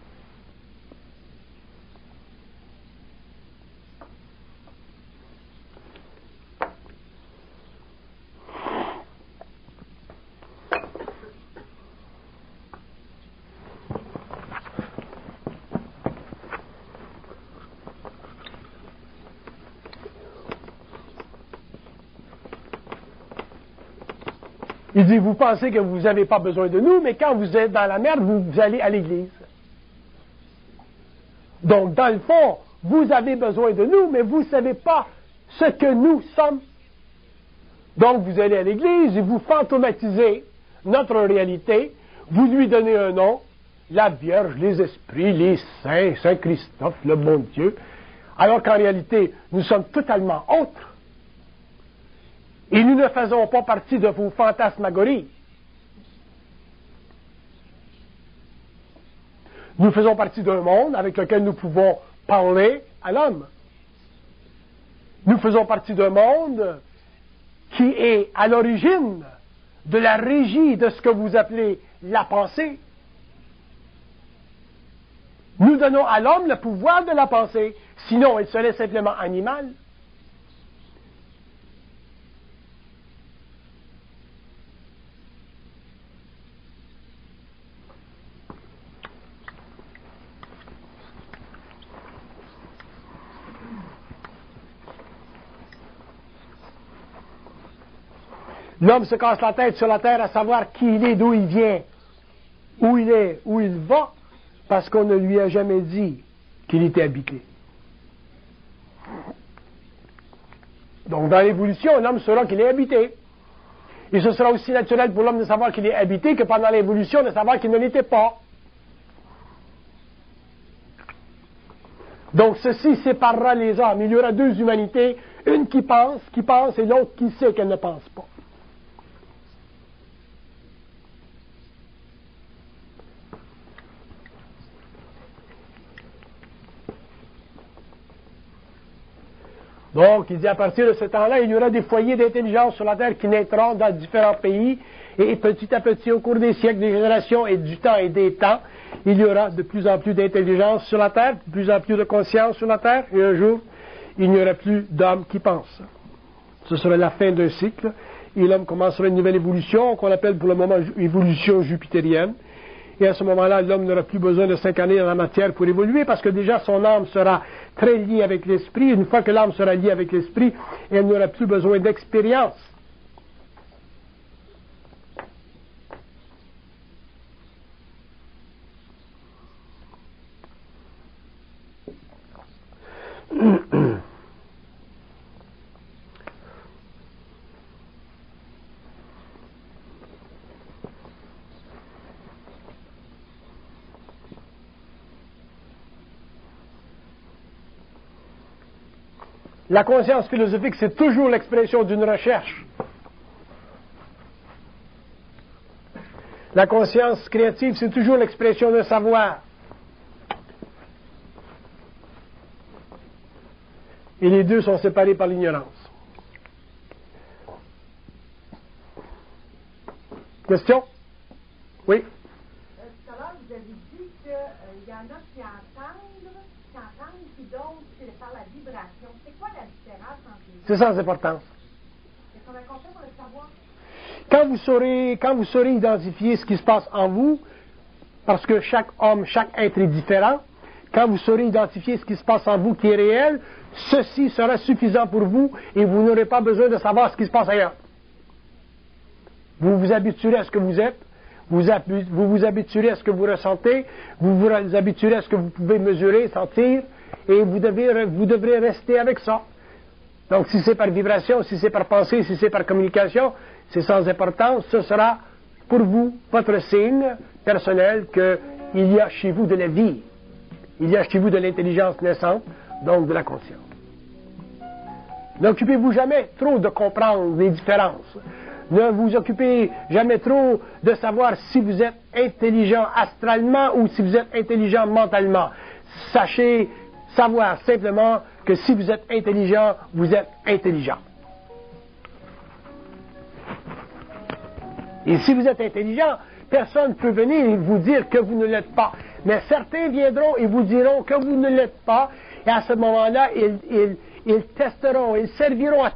Il dit, vous pensez que vous n'avez pas besoin de nous, mais quand vous êtes dans la merde, vous allez à l'église. Donc, dans le fond, vous avez besoin de nous, mais vous ne savez pas ce que nous sommes. Donc, vous allez à l'église et vous fantomatisez notre réalité, vous lui donnez un nom, la Vierge, les esprits, les saints, Saint Christophe, le bon Dieu, alors qu'en réalité, nous sommes totalement autres. Et nous ne faisons pas partie de vos fantasmagories. Nous faisons partie d'un monde avec lequel nous pouvons parler à l'homme. Nous faisons partie d'un monde qui est à l'origine de la régie de ce que vous appelez la pensée. Nous donnons à l'homme le pouvoir de la pensée, sinon il serait simplement animal. L'homme se casse la tête sur la terre à savoir qui il est, d'où il vient, où il est, où il va, parce qu'on ne lui a jamais dit qu'il était habité. Donc, dans l'évolution, l'homme saura qu'il est habité. Et ce sera aussi naturel pour l'homme de savoir qu'il est habité que pendant l'évolution de savoir qu'il ne l'était pas. Donc, ceci séparera les hommes. Il y aura deux humanités, une qui pense, et l'autre qui sait qu'elle ne pense pas. Donc, il dit, à partir de ce temps-là, il y aura des foyers d'intelligence sur la Terre qui naîtront dans différents pays, et petit à petit, au cours des siècles, des générations, et du temps et des temps, il y aura de plus en plus d'intelligence sur la Terre, de plus en plus de conscience sur la Terre, et un jour, il n'y aura plus d'hommes qui pensent. Ce sera la fin d'un cycle, et l'homme commencera une nouvelle évolution, qu'on appelle pour le moment évolution jupitérienne. Et à ce moment-là, l'homme n'aura plus besoin de s'incarner dans la matière pour évoluer, parce que déjà son âme sera très liée avec l'esprit. Une fois que l'âme sera liée avec l'esprit, elle n'aura plus besoin d'expérience. La conscience philosophique, c'est toujours l'expression d'une recherche. La conscience créative, c'est toujours l'expression d'un savoir. Et les deux sont séparés par l'ignorance. Question? Oui? Tout à l'heure, vous avez dit qu'il y en a qui entendent, puis d'autres, c'est par la vibration. C'est quoi la différence entre les deux? C'est sans importance. Est-ce qu'on a compris pour le savoir? Quand vous saurez identifier ce qui se passe en vous, parce que chaque homme, chaque être est différent, quand vous saurez identifier ce qui se passe en vous qui est réel, ceci sera suffisant pour vous et vous n'aurez pas besoin de savoir ce qui se passe ailleurs. Vous vous habituerez à ce que vous êtes, vous vous habituerez à ce que vous ressentez, vous vous habituerez à ce que vous pouvez mesurer, sentir, et vous devrez rester avec ça. Donc si c'est par vibration, si c'est par pensée, si c'est par communication, c'est sans importance, ce sera pour vous votre signe personnel qu'il y a chez vous de la vie, il y a chez vous de l'intelligence naissante, donc de la conscience. N'occupez-vous jamais trop de comprendre les différences. Ne vous occupez jamais trop de savoir si vous êtes intelligent astralement ou si vous êtes intelligent mentalement. Sachez savoir simplement que si vous êtes intelligent, vous êtes intelligent. Et si vous êtes intelligent, personne ne peut venir et vous dire que vous ne l'êtes pas. Mais certains viendront et vous diront que vous ne l'êtes pas, et à ce moment-là, ils testeront, ils serviront à